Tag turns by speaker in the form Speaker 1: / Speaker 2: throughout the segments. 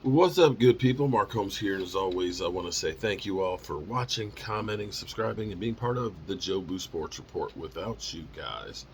Speaker 1: What's up, good people? Mark Holmes here, and as always, I want to say thank you all for watching, commenting, subscribing, and being part of the Joe Boo Sports Report. Without you guys,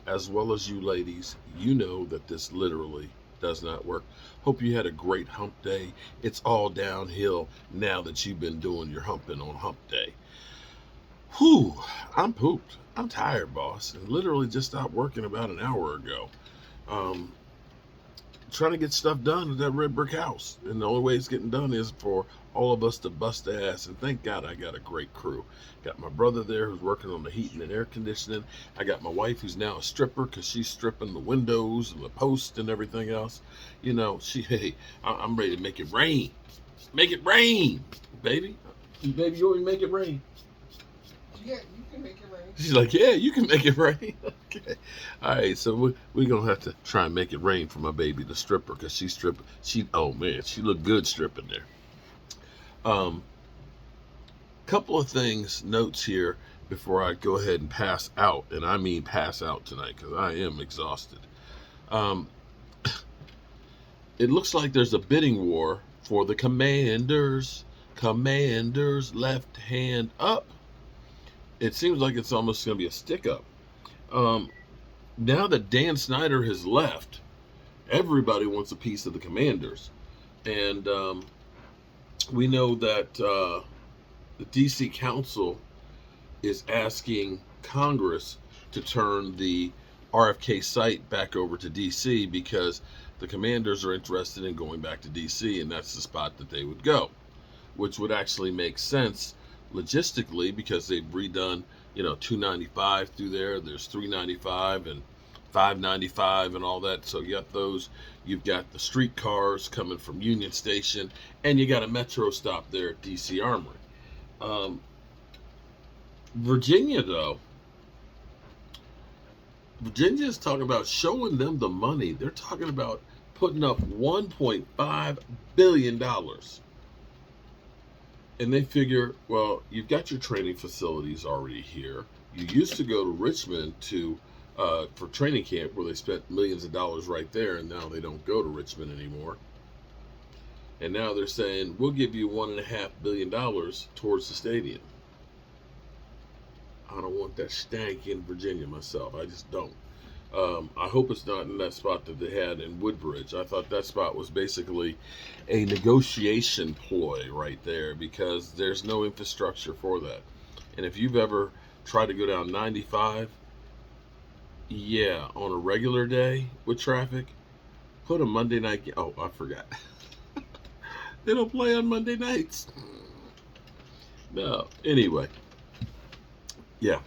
Speaker 1: as well as you ladies, you know that this literally does not work. Hope you had a great hump day. It's all downhill now that you've been doing your humping on hump day. Whew, I'm pooped. I'm tired, boss, and literally just stopped working about an hour ago. Um, Trying to get stuff done at that red brick house. And the only way it's getting done is for all of us to bust the ass. And thank God I got a great crew. Got my brother there who's working on the heating and air conditioning. I got my wife who's now a stripper because she's stripping the windows and the posts and everything else. You know, I'm ready to make it rain. Make it rain, baby. Baby, you want me to make it rain?
Speaker 2: Yeah, you can make it rain.
Speaker 1: She's like, yeah, you can make it rain. Okay. All right, so we're going to have to try and make it rain for my baby, the stripper, because she's stripping. Oh, man, she looked good stripping there. Couple of things, notes here before I go ahead and pass out. And I mean pass out tonight because I am exhausted. It looks like there's a bidding war for the Commanders. Commanders left hand up. It seems like it's almost going to be a stick-up. Now that Dan Snyder has left, everybody wants a piece of the Commanders. And we know that the D.C. Council is asking Congress to turn the RFK site back over to D.C. because the Commanders are interested in going back to D.C., and that's the spot that they would go, which would actually make sense logistically because they've redone 295 through there. There's 395 and 595 and all that. So you got those. You've got the streetcars coming from Union Station, and you got a metro stop there at DC Armory. Virginia is talking about showing them the money. They're talking about putting up $1.5 billion. And they figure, well, you've got your training facilities already here. You used to go to Richmond for training camp where they spent millions of dollars right there, and now they don't go to Richmond anymore. And now they're saying, we'll give you $1.5 billion towards the stadium. I don't want that stank in Virginia myself. I just don't. I hope it's not in that spot that they had in Woodbridge. I thought that spot was basically a negotiation ploy right there because there's no infrastructure for that. And if you've ever tried to go down 95, yeah, on a regular day with traffic, put a Monday night game. Oh, I forgot. They don't play on Monday nights. No. Anyway. Yeah.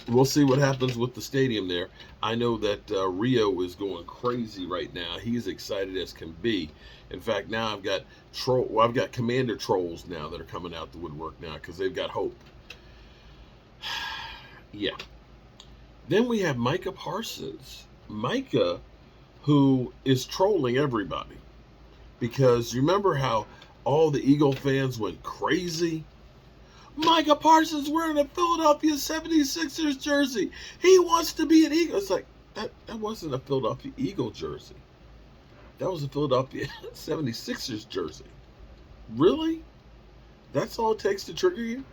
Speaker 1: We'll see what happens with the stadium there. I know that Rio is going crazy right now. He's excited as can be. In fact, now I've got Commander trolls now that are coming out the woodwork now because they've got hope. Yeah. Then we have Micah Parsons. Micah, who is trolling everybody. Because you remember how all the Eagle fans went crazy? Micah Parsons wearing a Philadelphia 76ers jersey. He wants to be an Eagle. It's like, that wasn't a Philadelphia Eagle jersey. That was a Philadelphia 76ers jersey. Really? That's all it takes to trigger you?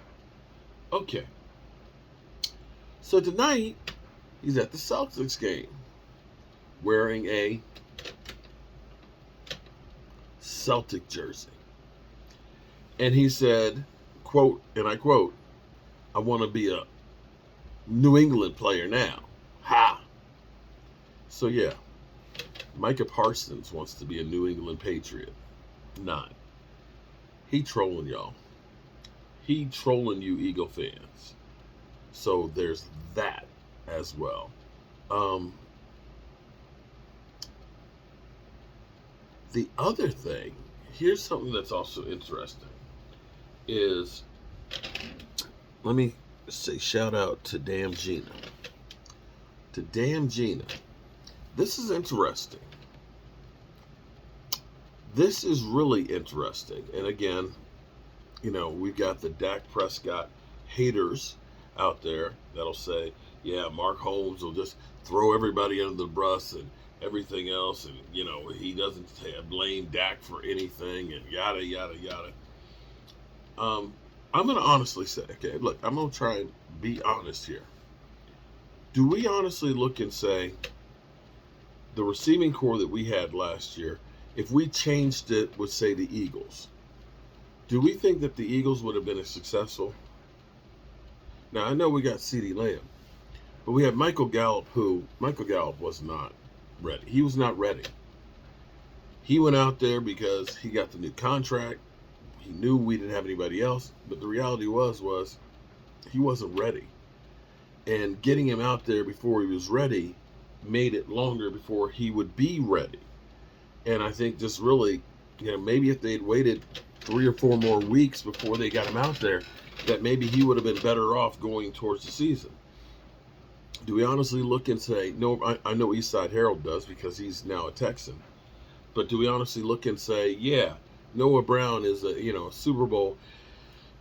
Speaker 1: Okay. So tonight, he's at the Celtics game wearing a Celtic jersey. And he said, quote, and I quote, I want to be a New England player now. Ha! So yeah, Micah Parsons wants to be a New England Patriot. Not. He trolling y'all. He trolling you Eagle fans. So there's that as well. The other thing, here's something that's also interesting, is, let me say shout out to Damn Gina. To Damn Gina. This is interesting. This is really interesting. And again, we've got the Dak Prescott haters out there that'll say, yeah, Mark Holmes will just throw everybody under the bus and everything else, and he doesn't blame Dak for anything, and yada yada yada. I'm gonna honestly say, okay, look, I'm gonna try and be honest here. Do we honestly look and say the receiving core that we had last year, if we changed it with, say, the Eagles, do we think that the Eagles would have been as successful? Now, I know we got CeeDee Lamb, but we had Michael Gallup, who Michael Gallup was not ready. He was not ready. He went out there because he got the new contract. He knew we didn't have anybody else, but the reality was he wasn't ready. And getting him out there before he was ready made it longer before he would be ready. And I think just really, maybe if they'd waited 3 or 4 more weeks before they got him out there, that maybe he would have been better off going towards the season. Do we honestly look and say, no, I know Eastside Harold does because he's now a Texan, but do we honestly look and say, yeah, Noah Brown is a Super Bowl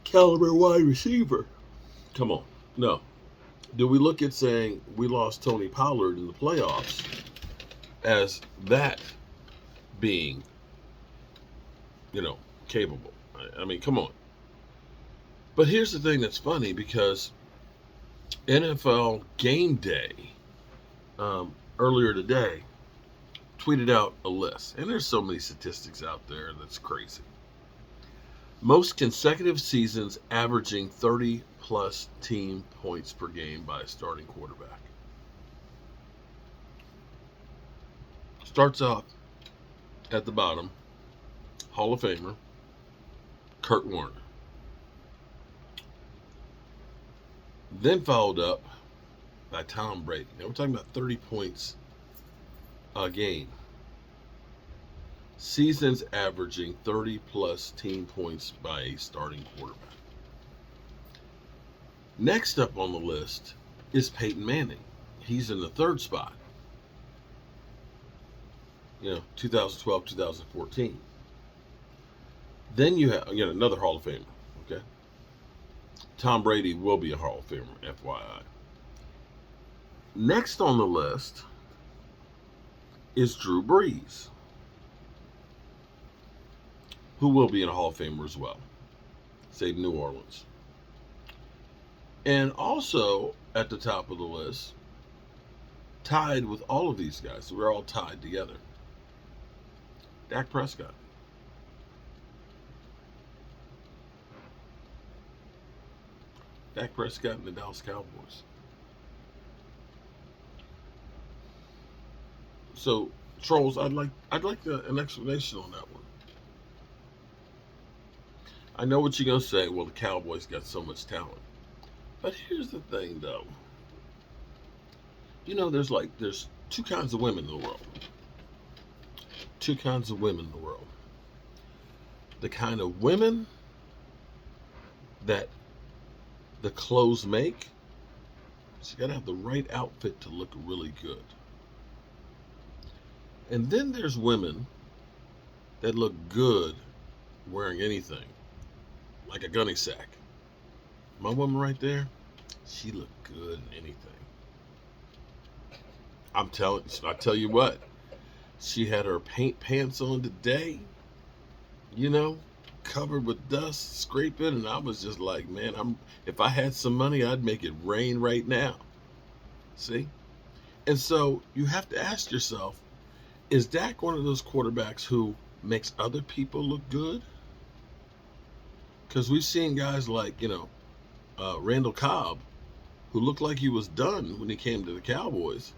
Speaker 1: caliber wide receiver? Come on. No. Do we look at saying we lost Tony Pollard in the playoffs as that being, capable? I mean, come on. But here's the thing that's funny, because NFL Game Day earlier today tweeted out a list, and there's so many statistics out there that's crazy. Most consecutive seasons averaging 30-plus team points per game by a starting quarterback. Starts off at the bottom, Hall of Famer, Kurt Warner. Then followed up by Tom Brady. Now we're talking about 30 points a game. Seasons averaging 30-plus team points by a starting quarterback. Next up on the list is Peyton Manning. He's in the 3rd spot. 2012, 2014. Then you have, another Hall of Famer. Okay. Tom Brady will be a Hall of Famer, FYI. Next on the list is Drew Brees, who will be in a Hall of Famer as well. Save New Orleans. And also at the top of the list, tied with all of these guys, we're all tied together, Dak Prescott. Dak Prescott and the Dallas Cowboys. So, Trolls, I'd like an explanation on that one. I know what you're gonna say. Well, the Cowboys got so much talent, but here's the thing, though. There's 2 kinds of women in the world. 2 kinds of women in the world. The kind of women that the clothes make. So you gotta have the right outfit to look really good. And then there's women that look good wearing anything, like a gunny sack. My woman right there, she looked good in anything. I tell you what, she had her paint pants on today, covered with dust, scraping, and I was just like, man, if I had some money, I'd make it rain right now. See? And so you have to ask yourself, is Dak one of those quarterbacks who makes other people look good? Because we've seen guys like, Randall Cobb, who looked like he was done when he came to the Cowboys,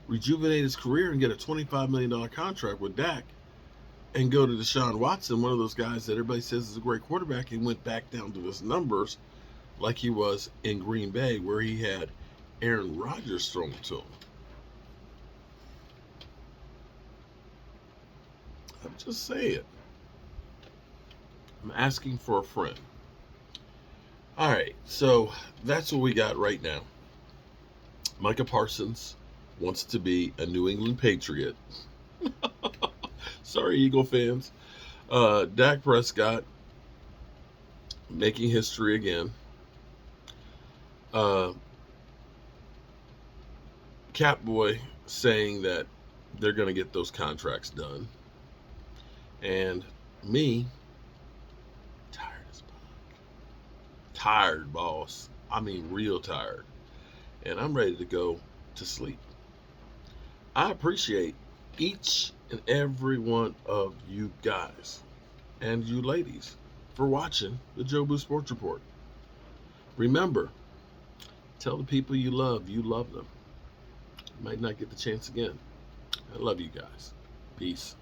Speaker 1: rejuvenate his career and get a $25 million contract with Dak, and go to Deshaun Watson, one of those guys that everybody says is a great quarterback, and went back down to his numbers like he was in Green Bay, where he had Aaron Rodgers thrown to him. I'm just saying. I'm asking for a friend. All right, so that's what we got right now. Micah Parsons wants to be a New England Patriot. Sorry, Eagle fans. Dak Prescott making history again. Catboy saying that they're going to get those contracts done. And me, tired as fuck. Tired, boss. I mean, real tired. And I'm ready to go to sleep. I appreciate each and every one of you guys and you ladies for watching the Jobu Sports Report. Remember, tell the people you love them. You might not get the chance again. I love you guys. Peace.